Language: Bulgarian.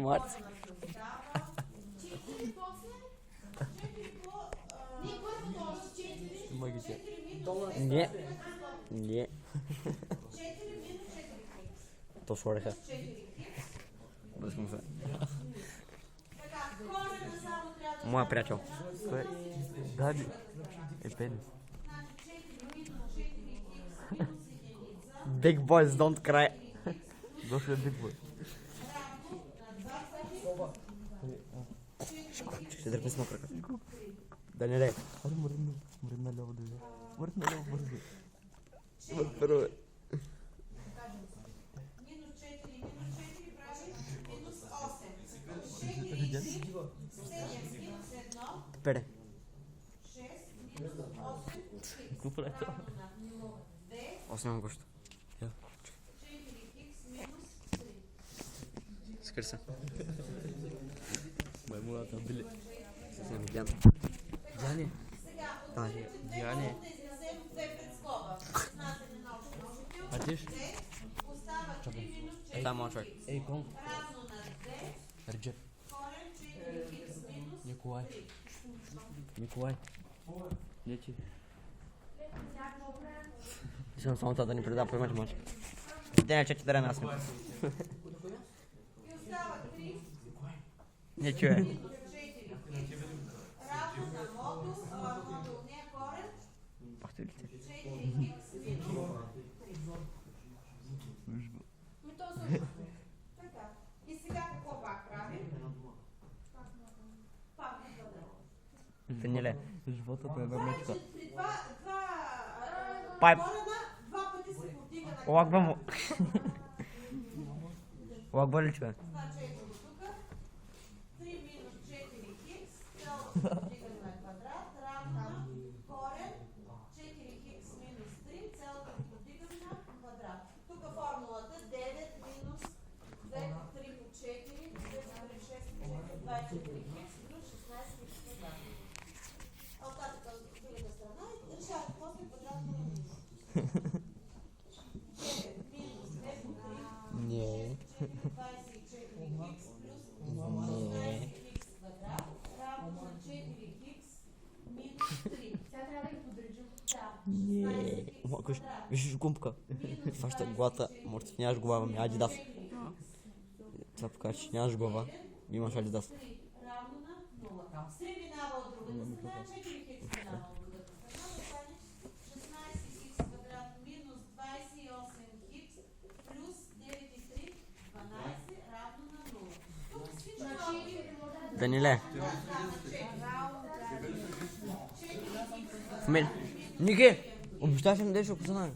информация. Магите. Не. Не. То шореха. Бръскам се. Моя приятел. Даби. Е пенис. Big boys don't cry. Дошъл е Big Boy. Ще дърпи с мокрака. Да не лей. Аре мръдна. Мръдна ляво да взема. Мръдна ляво бързо. Първо е. Пере. Какво прави това? Аз нямам гощо. Я. Скър се. Маймуната били. Съвсем Диан. Диане. Тази. Диане. Атиш? Това е моят човек. Ей, кон. Реджеп. Николай. Николай. Не ти. Искам само това да ни предава по математика. Те не чеки да раме аз не. Не чуе. Пахте ли те? И сега какво пак прави? Фениле. Животът е една мечка. При два Пайп. корена, два пъти се повдига на Лакба му. Лакба ли чуе? значи ето до тук. 3 минус 4 хикс, цялото повдигане на квадрат, равно на корен 4 хикс минус 3, цялото повдигане на квадрат. Тук формулата 9 минус 2 по 3 по 4, 2 по 3 6 по 4, 24 хикс плюс 16 хикс квадрат. А от тази от другата страна решавате после квадратно равнение. 9 минус 2 по 3 Не. 24 хикс плюс 16 хикс квадрат равно на 4 хикс минус 3. Сега трябва да ги подредим. Да. 16 хикс Макаш, квадрат виж гумка. минус Фаща главата. Може ти нямаш глава, ами Адидас. Това покажа, че нямаш глава. Имаш Адидас. 3 равно на 0. 3 минава от другата страна, 4 хикс минава от другата страна. Да стане 16 хикс квадрат минус 28 хикс плюс 9 и 3, 12 равно на 0. Тук всичко Даниле. В мен. Ники! Обещаваш ми да еш ако знае.